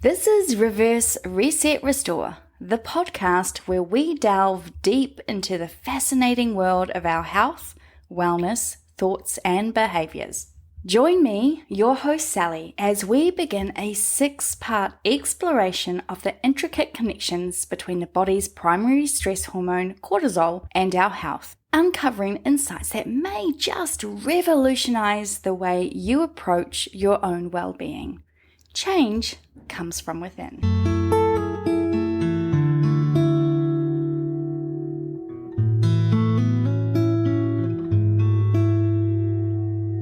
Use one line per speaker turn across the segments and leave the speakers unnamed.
This is Reverse Reset Restore, the podcast where we delve deep into the fascinating world of our health, wellness, thoughts, and behaviors. Join me, your host Sally, as we begin a 6-part exploration of the intricate connections between the body's primary stress hormone, cortisol, and our health, uncovering insights that may just revolutionize the way you approach your own well-being. Change comes from within.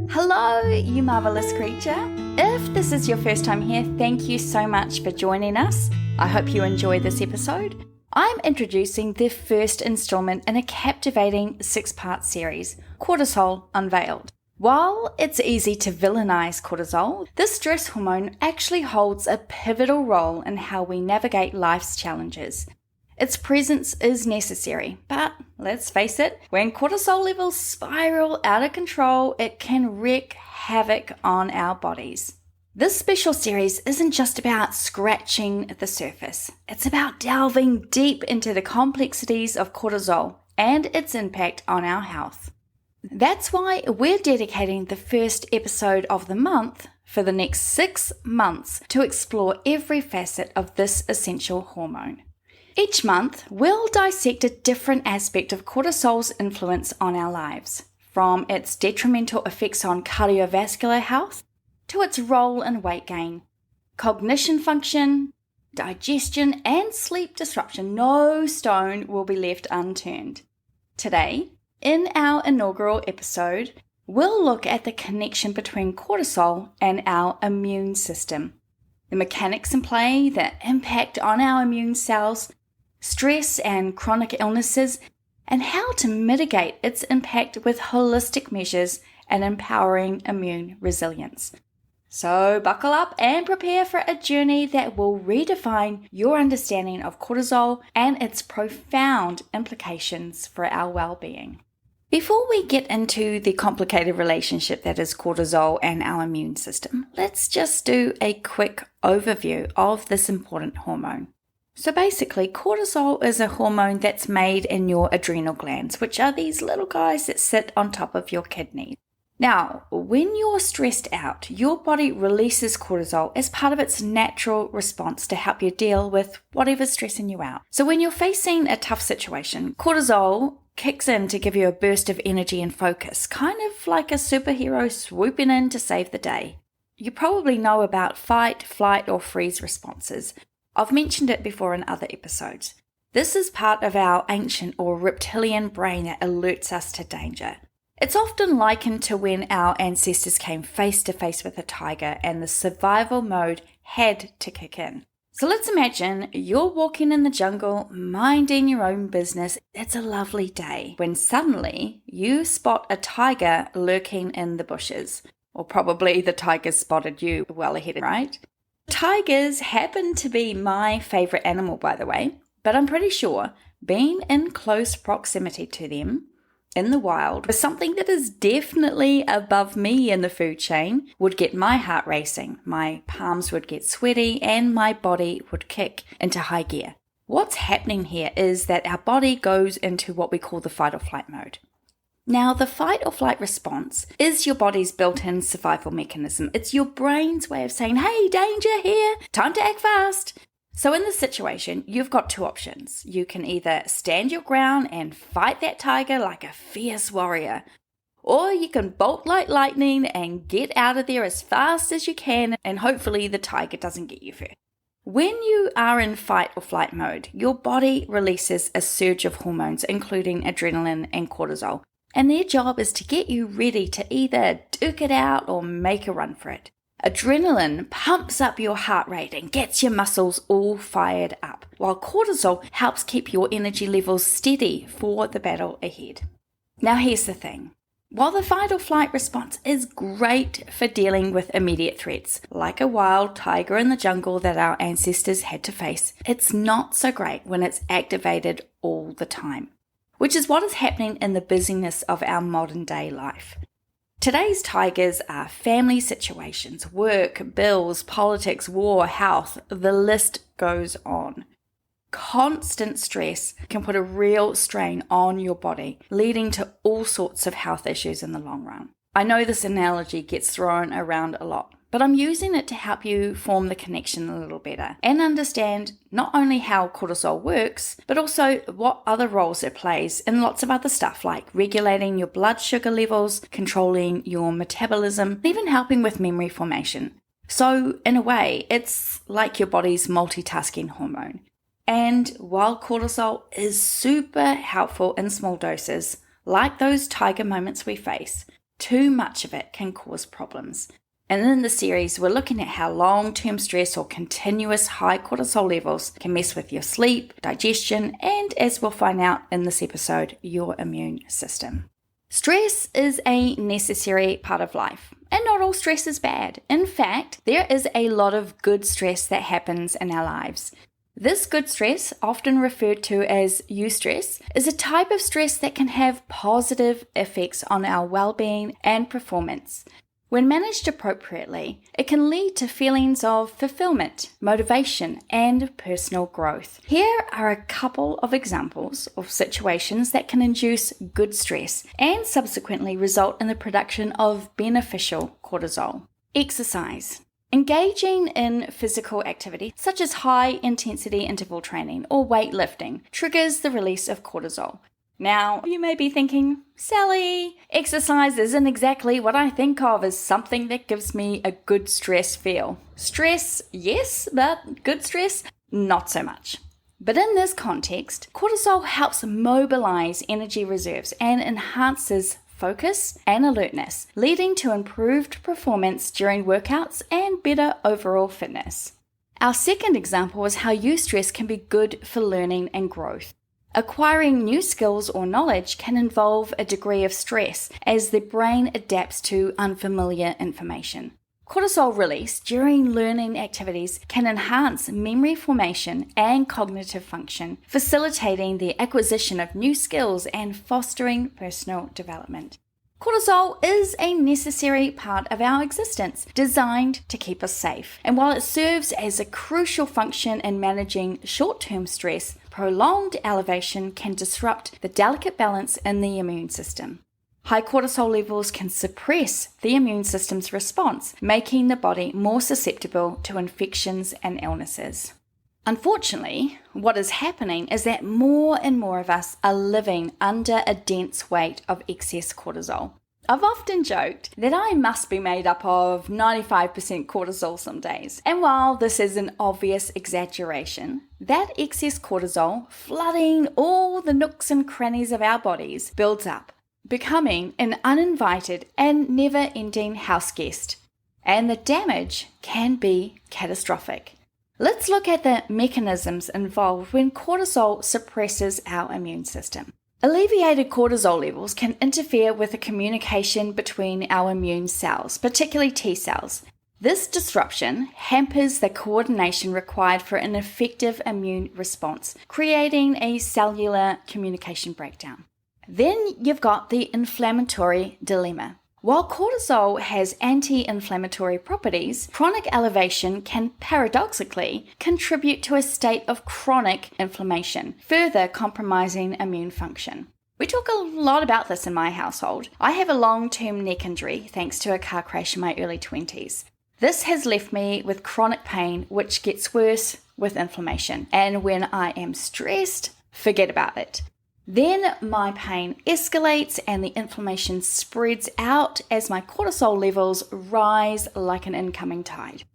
Hello, you marvelous creature. If this is your first time here, thank you so much for joining us. I hope you enjoy this episode. I'm introducing the first installment in a captivating 6-part series, Cortisol Unveiled. While it's easy to villainize cortisol, this stress hormone actually holds a pivotal role in how we navigate life's challenges. Its presence is necessary, but let's face it, when cortisol levels spiral out of control, it can wreak havoc on our bodies. This special series isn't just about scratching the surface. It's about delving deep into the complexities of cortisol and its impact on our health. That's why we're dedicating the first episode of the month for the next 6 months to explore every facet of this essential hormone. Each month, we'll dissect a different aspect of cortisol's influence on our lives, from its detrimental effects on cardiovascular health to its role in weight gain, cognition function, digestion, and sleep disruption. No stone will be left unturned. Today, in our inaugural episode, we'll look at the connection between cortisol and our immune system, the mechanics in play, the impact on our immune cells, stress and chronic illnesses, and how to mitigate its impact with holistic measures and empowering immune resilience. So buckle up and prepare for a journey that will redefine your understanding of cortisol and its profound implications for our well-being. Before we get into the complicated relationship that is cortisol and our immune system, let's just do a quick overview of this important hormone. So basically, cortisol is a hormone that's made in your adrenal glands, which are these little guys that sit on top of your kidneys. Now, when you're stressed out, your body releases cortisol as part of its natural response to help you deal with whatever's stressing you out. So when you're facing a tough situation, cortisol kicks in to give you a burst of energy and focus, kind of like a superhero swooping in to save the day. You probably know about fight, flight, or freeze responses. I've mentioned it before in other episodes. This is part of our ancient or reptilian brain that alerts us to danger. It's often likened to when our ancestors came face to face with a tiger and the survival mode had to kick in. So let's imagine you're walking in the jungle, minding your own business. It's a lovely day when suddenly you spot a tiger lurking in the bushes. Or probably the tiger spotted you well ahead, right? Tigers happen to be my favorite animal, by the way, but I'm pretty sure being in close proximity to them in the wild was something that is definitely above me in the food chain, would get my heart racing, my palms would get sweaty, and my body would kick into high gear. What's happening here is that our body goes into what we call the fight or flight mode. Now, the fight or flight response is your body's built-in survival mechanism. It's your brain's way of saying, hey, danger here, time to act fast. So in this situation, you've got 2 options. You can either stand your ground and fight that tiger like a fierce warrior, or you can bolt like lightning and get out of there as fast as you can, and hopefully the tiger doesn't get you first. When you are in fight or flight mode, your body releases a surge of hormones, including adrenaline and cortisol, and their job is to get you ready to either duke it out or make a run for it. Adrenaline pumps up your heart rate and gets your muscles all fired up, while cortisol helps keep your energy levels steady for the battle ahead. Now here's the thing. While the fight or flight response is great for dealing with immediate threats, like a wild tiger in the jungle that our ancestors had to face, it's not so great when it's activated all the time, which is what is happening in the busyness of our modern day life. Today's tigers are family situations, work, bills, politics, war, health, the list goes on. Constant stress can put a real strain on your body, leading to all sorts of health issues in the long run. I know this analogy gets thrown around a lot, but I'm using it to help you form the connection a little better and understand not only how cortisol works, but also what other roles it plays in lots of other stuff like regulating your blood sugar levels, controlling your metabolism, even helping with memory formation. So in a way, it's like your body's multitasking hormone. And while cortisol is super helpful in small doses, like those tiger moments we face, too much of it can cause problems. And in the series, we're looking at how long-term stress or continuous high cortisol levels can mess with your sleep, digestion, and as we'll find out in this episode, your immune system. Stress is a necessary part of life, and not all stress is bad. In fact, there is a lot of good stress that happens in our lives. This good stress, often referred to as eustress, is a type of stress that can have positive effects on our well-being and performance. When managed appropriately, it can lead to feelings of fulfillment, motivation, and personal growth. Here are a couple of examples of situations that can induce good stress and subsequently result in the production of beneficial cortisol. Exercise. Engaging in physical activity, such as high-intensity interval training or weightlifting, triggers the release of cortisol. Now, you may be thinking, Sally, exercise isn't exactly what I think of as something that gives me a good stress feel. Stress, yes, but good stress, not so much. But in this context, cortisol helps mobilize energy reserves and enhances focus and alertness, leading to improved performance during workouts and better overall fitness. Our second example is how eustress can be good for learning and growth. Acquiring new skills or knowledge can involve a degree of stress as the brain adapts to unfamiliar information. Cortisol release during learning activities can enhance memory formation and cognitive function, facilitating the acquisition of new skills and fostering personal development. Cortisol is a necessary part of our existence, designed to keep us safe. And while it serves as a crucial function in managing short-term stress, prolonged elevation can disrupt the delicate balance in the immune system. High cortisol levels can suppress the immune system's response, making the body more susceptible to infections and illnesses. Unfortunately, what is happening is that more and more of us are living under a dense weight of excess cortisol. I've often joked that I must be made up of 95% cortisol some days. And while this is an obvious exaggeration, that excess cortisol flooding all the nooks and crannies of our bodies builds up, becoming an uninvited and never-ending house guest. And the damage can be catastrophic. Let's look at the mechanisms involved when cortisol suppresses our immune system. Alleviated cortisol levels can interfere with the communication between our immune cells, particularly T cells. This disruption hampers the coordination required for an effective immune response, creating a cellular communication breakdown. Then you've got the inflammatory dilemma. While cortisol has anti-inflammatory properties, chronic elevation can paradoxically contribute to a state of chronic inflammation, further compromising immune function. We talk a lot about this in my household. I have a long-term neck injury thanks to a car crash in my early 20s. This has left me with chronic pain, which gets worse with inflammation. And when I am stressed, forget about it. Then my pain escalates and the inflammation spreads out as my cortisol levels rise like an incoming tide.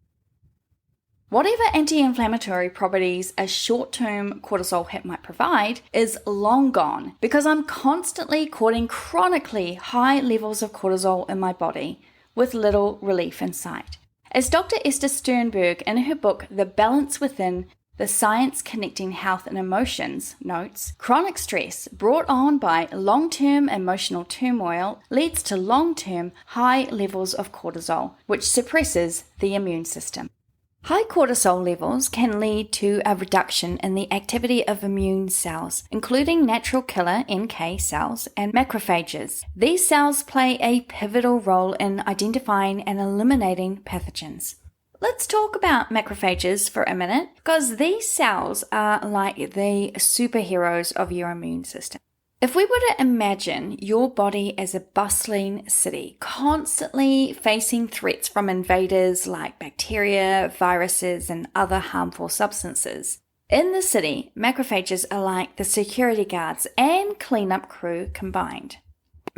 Whatever anti-inflammatory properties a short-term cortisol hit might provide is long gone because I'm constantly courting chronically high levels of cortisol in my body with little relief in sight. As Dr. Esther Sternberg in her book The Balance Within, The Science Connecting Health and Emotions notes, chronic stress brought on by long-term emotional turmoil leads to long-term high levels of cortisol, which suppresses the immune system. High cortisol levels can lead to a reduction in the activity of immune cells, including natural killer NK cells and macrophages. These cells play a pivotal role in identifying and eliminating pathogens. Let's talk about macrophages for a minute, because these cells are like the superheroes of your immune system. If we were to imagine your body as a bustling city, constantly facing threats from invaders like bacteria, viruses, and other harmful substances, in the city, macrophages are like the security guards and cleanup crew combined.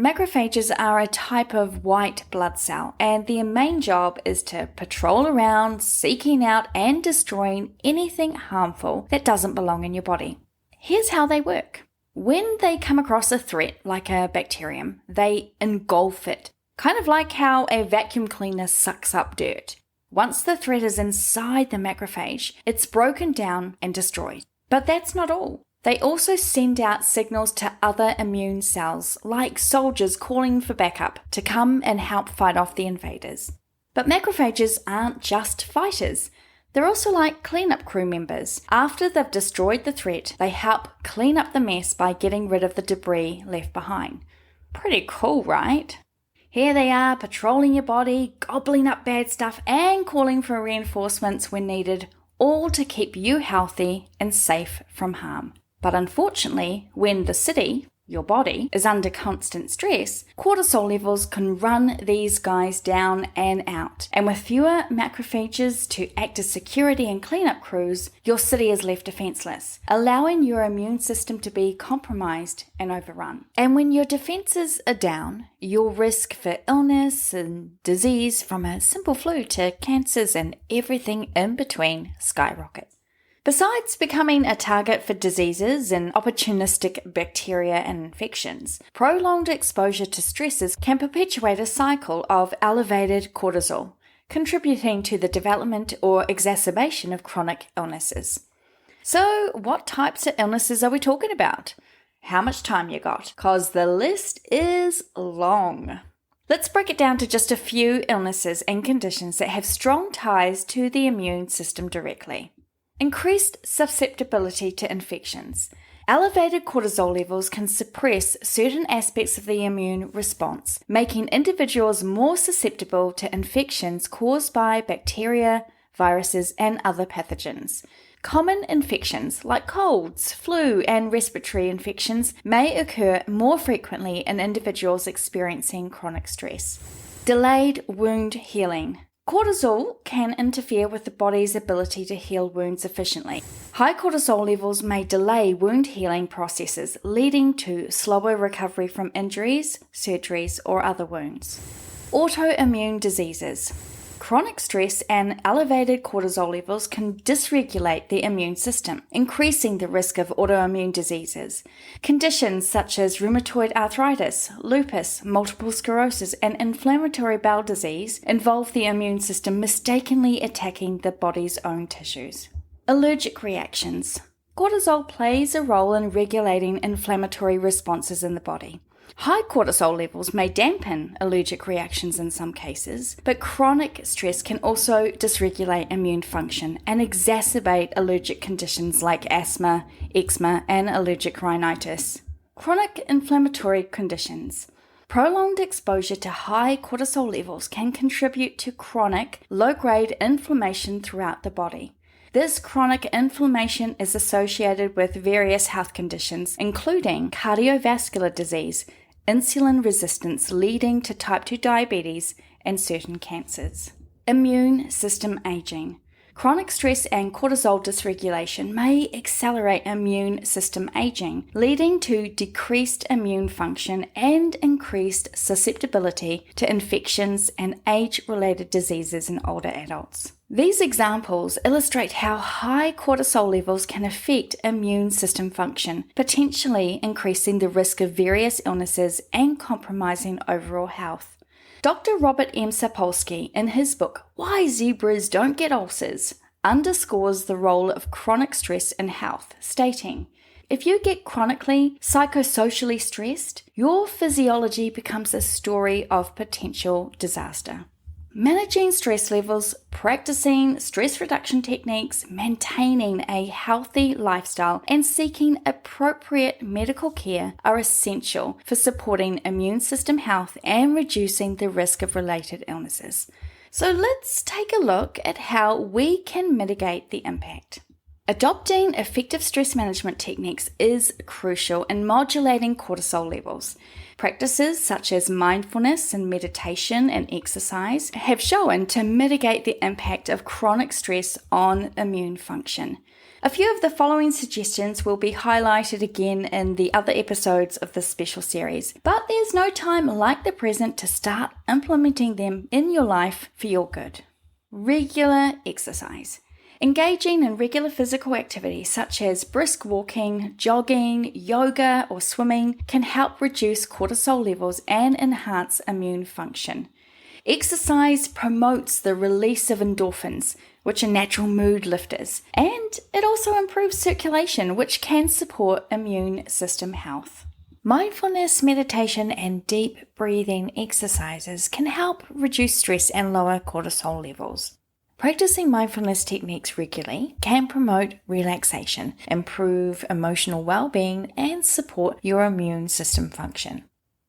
Macrophages are a type of white blood cell, and their main job is to patrol around, seeking out and destroying anything harmful that doesn't belong in your body. Here's how they work. When they come across a threat like a bacterium, they engulf it, kind of like how a vacuum cleaner sucks up dirt. Once the threat is inside the macrophage, it's broken down and destroyed. But that's not all. They also send out signals to other immune cells, like soldiers calling for backup, to come and help fight off the invaders. But macrophages aren't just fighters. They're also like cleanup crew members. After they've destroyed the threat, they help clean up the mess by getting rid of the debris left behind. Pretty cool, right? Here they are, patrolling your body, gobbling up bad stuff, and calling for reinforcements when needed, all to keep you healthy and safe from harm. But unfortunately, when the city, your body, is under constant stress, cortisol levels can run these guys down and out. And with fewer macrophages to act as security and cleanup crews, your city is left defenseless, allowing your immune system to be compromised and overrun. And when your defenses are down, your risk for illness and disease, from a simple flu to cancers and everything in between, skyrockets. Besides becoming a target for diseases and opportunistic bacteria and infections, prolonged exposure to stresses can perpetuate a cycle of elevated cortisol, contributing to the development or exacerbation of chronic illnesses. So, what types of illnesses are we talking about? How much time you got? 'Cause the list is long. Let's break it down to just a few illnesses and conditions that have strong ties to the immune system directly. Increased susceptibility to infections. Elevated cortisol levels can suppress certain aspects of the immune response, making individuals more susceptible to infections caused by bacteria, viruses, and other pathogens. Common infections like colds, flu, and respiratory infections may occur more frequently in individuals experiencing chronic stress. Delayed wound healing. Cortisol can interfere with the body's ability to heal wounds efficiently. High cortisol levels may delay wound healing processes, leading to slower recovery from injuries, surgeries, or other wounds. Autoimmune diseases. Chronic stress and elevated cortisol levels can dysregulate the immune system, increasing the risk of autoimmune diseases. Conditions such as rheumatoid arthritis, lupus, multiple sclerosis, and inflammatory bowel disease involve the immune system mistakenly attacking the body's own tissues. Allergic reactions. Cortisol plays a role in regulating inflammatory responses in the body. High cortisol levels may dampen allergic reactions in some cases, but chronic stress can also dysregulate immune function and exacerbate allergic conditions like asthma, eczema, and allergic rhinitis. Chronic inflammatory conditions. Prolonged exposure to high cortisol levels can contribute to chronic, low-grade inflammation throughout the body. This chronic inflammation is associated with various health conditions, including cardiovascular disease, insulin resistance leading to type 2 diabetes, and certain cancers. Immune system aging. Chronic stress and cortisol dysregulation may accelerate immune system aging, leading to decreased immune function and increased susceptibility to infections and age-related diseases in older adults. These examples illustrate how high cortisol levels can affect immune system function, potentially increasing the risk of various illnesses and compromising overall health. Dr. Robert M. Sapolsky, in his book, Why Zebras Don't Get Ulcers, underscores the role of chronic stress in health, stating, if you get chronically psychosocially stressed, your physiology becomes a story of potential disaster. Managing stress levels, practicing stress reduction techniques, maintaining a healthy lifestyle, and seeking appropriate medical care are essential for supporting immune system health and reducing the risk of related illnesses. So let's take a look at how we can mitigate the impact. Adopting effective stress management techniques is crucial in modulating cortisol levels. Practices such as mindfulness and meditation and exercise have shown to mitigate the impact of chronic stress on immune function. A few of the following suggestions will be highlighted again in the other episodes of this special series, but there's no time like the present to start implementing them in your life for your good. Regular exercise. Engaging in regular physical activity such as brisk walking, jogging, yoga, or swimming can help reduce cortisol levels and enhance immune function. Exercise promotes the release of endorphins, which are natural mood lifters, and it also improves circulation, which can support immune system health. Mindfulness, meditation, and deep breathing exercises can help reduce stress and lower cortisol levels. Practicing mindfulness techniques regularly can promote relaxation, improve emotional well-being, and support your immune system function.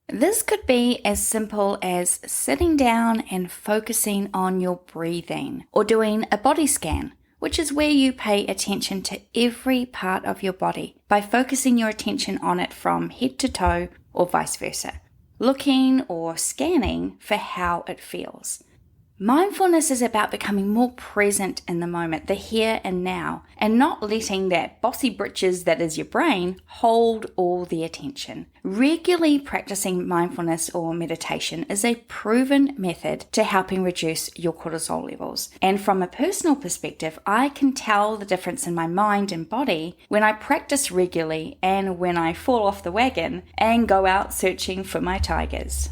This could be as simple as sitting down and focusing on your breathing, or doing a body scan, which is where you pay attention to every part of your body by focusing your attention on it from head to toe or vice versa, looking or scanning for how it feels. Mindfulness is about becoming more present in the moment, the here and now, and not letting that bossy britches that is your brain hold all the attention. Regularly practicing mindfulness or meditation is a proven method to helping reduce your cortisol levels. And from a personal perspective, I can tell the difference in my mind and body when I practice regularly and when I fall off the wagon and go out searching for my tigers.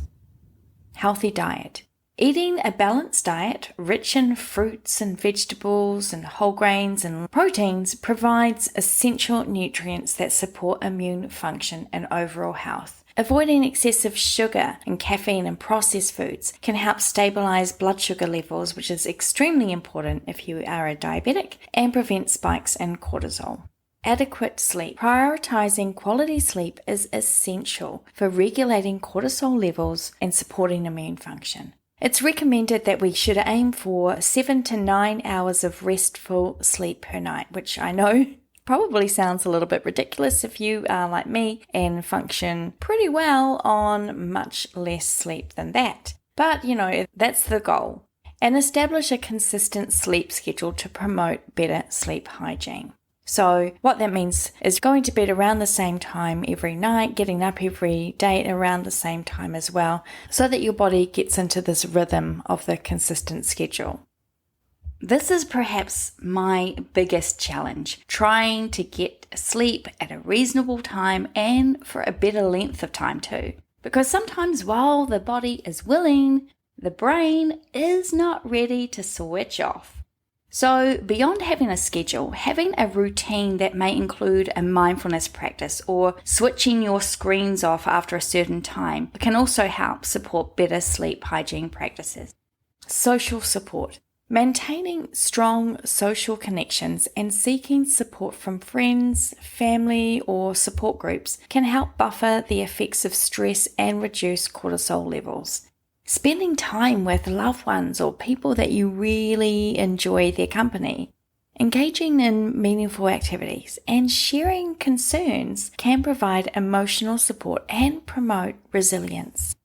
Healthy diet. Eating a balanced diet, rich in fruits and vegetables and whole grains and proteins, provides essential nutrients that support immune function and overall health. Avoiding excessive sugar and caffeine and processed foods can help stabilize blood sugar levels, which is extremely important if you are a diabetic, and prevent spikes in cortisol. Adequate sleep. Prioritizing quality sleep is essential for regulating cortisol levels and supporting immune function. It's recommended that we should aim for 7 to 9 hours of restful sleep per night, which I know probably sounds a little bit ridiculous if you are like me and function pretty well on much less sleep than that. But, that's the goal. And establish a consistent sleep schedule to promote better sleep hygiene. So what that means is going to bed around the same time every night, getting up every day around the same time as well, so that your body gets into this rhythm of the consistent schedule. This is perhaps my biggest challenge, trying to get sleep at a reasonable time and for a better length of time too. Because sometimes while the body is willing, the brain is not ready to switch off. So beyond having a schedule, having a routine that may include a mindfulness practice or switching your screens off after a certain time can also help support better sleep hygiene practices. Social support. Maintaining strong social connections and seeking support from friends, family, or support groups can help buffer the effects of stress and reduce cortisol levels. Spending time with loved ones or people that you really enjoy their company, engaging in meaningful activities, and sharing concerns can provide emotional support and promote resilience.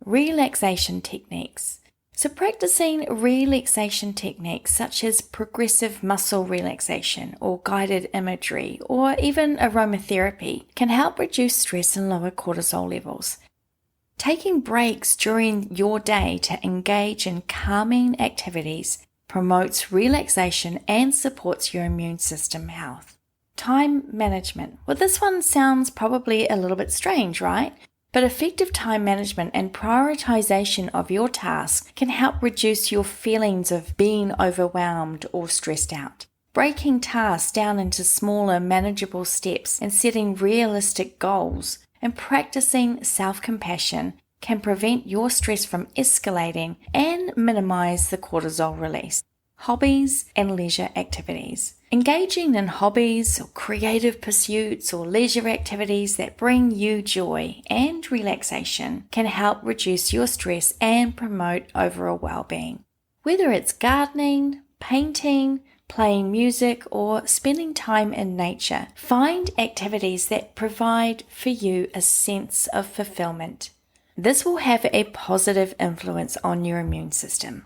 Relaxation techniques. So practicing relaxation techniques such as progressive muscle relaxation or guided imagery or even aromatherapy can help reduce stress and lower cortisol levels. Taking breaks during your day to engage in calming activities promotes relaxation and supports your immune system health. Time management. Well, this one sounds probably a little bit strange, right? But effective time management and prioritization of your tasks can help reduce your feelings of being overwhelmed or stressed out. Breaking tasks down into smaller, manageable steps and setting realistic goals and practicing self-compassion can prevent your stress from escalating and minimize the cortisol release. Hobbies and leisure activities. Engaging in hobbies or creative pursuits or leisure activities that bring you joy and relaxation can help reduce your stress and promote overall well-being. Whether it's gardening, painting, playing music, or spending time in nature, find activities that provide for you a sense of fulfillment. This will have a positive influence on your immune system.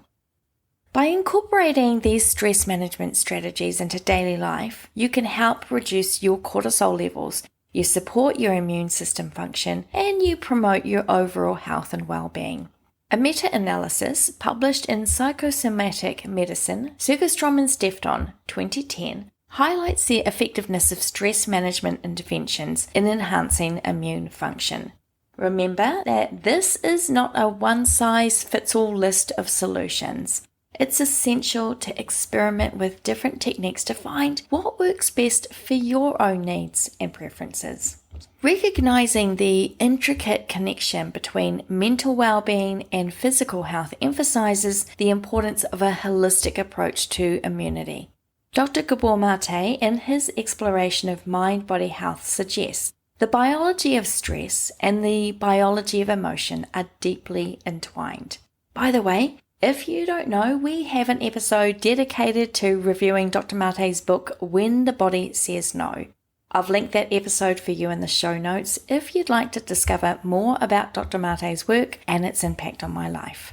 By incorporating these stress management strategies into daily life, you can help reduce your cortisol levels, you support your immune system function, and you promote your overall health and well-being. A meta-analysis published in Psychosomatic Medicine, Sugerstrom and Stefton, 2010, highlights the effectiveness of stress management interventions in enhancing immune function. Remember that this is not a one-size-fits-all list of solutions. It's essential to experiment with different techniques to find what works best for your own needs and preferences. Recognizing the intricate connection between mental well-being and physical health emphasizes the importance of a holistic approach to immunity. Dr. Gabor Mate, in his exploration of mind-body health, suggests the biology of stress and the biology of emotion are deeply entwined. By the way, if you don't know, we have an episode dedicated to reviewing Dr. Mate's book, When the Body Says No. I've linked that episode for you in the show notes if you'd like to discover more about Dr. Mate's work and its impact on my life.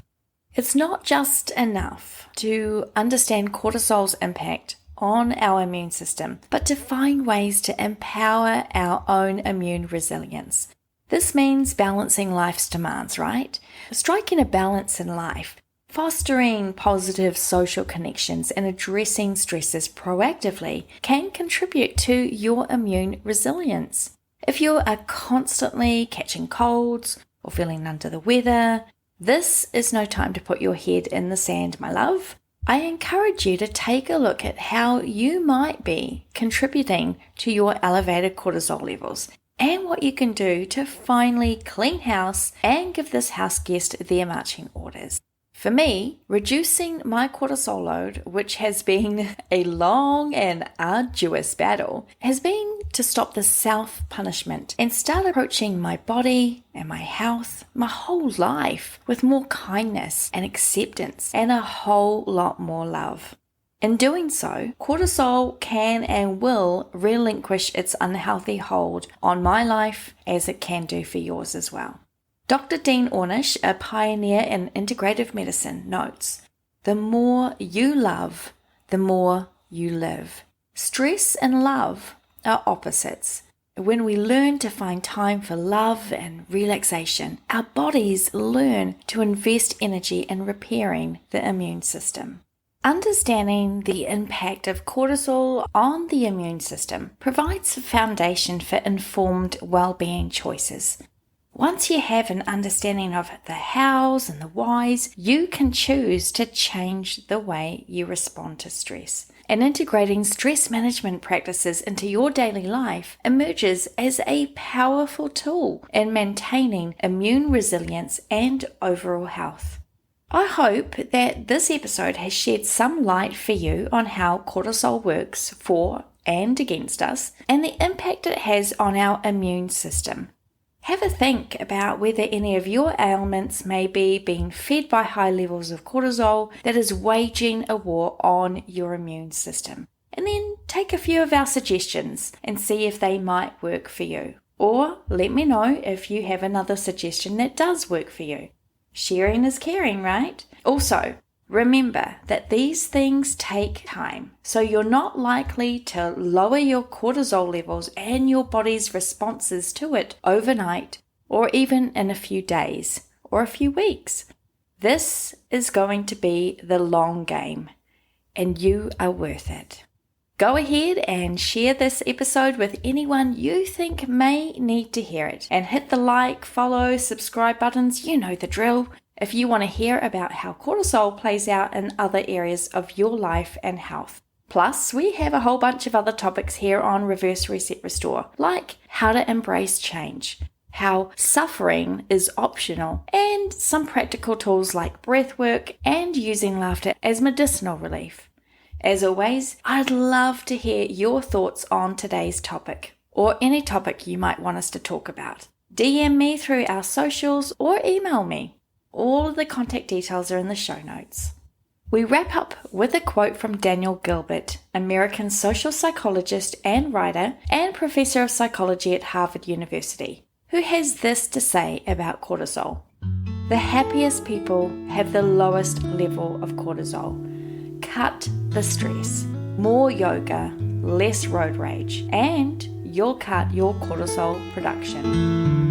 It's not just enough to understand cortisol's impact on our immune system, but to find ways to empower our own immune resilience. This means balancing life's demands, right? Striking a balance in life, fostering positive social connections and addressing stresses proactively can contribute to your immune resilience. If you are constantly catching colds or feeling under the weather, this is no time to put your head in the sand, my love. I encourage you to take a look at how you might be contributing to your elevated cortisol levels and what you can do to finally clean house and give this house guest their marching orders. For me, reducing my cortisol load, which has been a long and arduous battle, has been to stop the self-punishment and start approaching my body and my health, my whole life, with more kindness and acceptance and a whole lot more love. In doing so, cortisol can and will relinquish its unhealthy hold on my life as it can do for yours as well. Dr. Dean Ornish, a pioneer in integrative medicine, notes, "The more you love, the more you live." Stress and love are opposites. When we learn to find time for love and relaxation, our bodies learn to invest energy in repairing the immune system. Understanding the impact of cortisol on the immune system provides a foundation for informed well-being choices. Once you have an understanding of the hows and the whys, you can choose to change the way you respond to stress. And integrating stress management practices into your daily life emerges as a powerful tool in maintaining immune resilience and overall health. I hope that this episode has shed some light for you on how cortisol works for and against us and the impact it has on our immune system. Have a think about whether any of your ailments may be being fed by high levels of cortisol that is waging a war on your immune system. And then take a few of our suggestions and see if they might work for you. Or let me know if you have another suggestion that does work for you. Sharing is caring, right? Also, remember that these things take time, so you're not likely to lower your cortisol levels and your body's responses to it overnight, or even in a few days, or a few weeks. This is going to be the long game, and you are worth it. Go ahead and share this episode with anyone you think may need to hear it, and hit the like, follow, subscribe buttons. You know the drill. If you want to hear about how cortisol plays out in other areas of your life and health. Plus, we have a whole bunch of other topics here on Reverse Reset Restore, like how to embrace change, how suffering is optional, and some practical tools like breathwork and using laughter as medicinal relief. As always, I'd love to hear your thoughts on today's topic, or any topic you might want us to talk about. DM me through our socials or email me. All of the contact details are in the show notes. We wrap up with a quote from Daniel Gilbert, American social psychologist and writer and professor of psychology at Harvard University, who has this to say about cortisol. The happiest people have the lowest level of cortisol. Cut the stress. More yoga, less road rage, and you'll cut your cortisol production.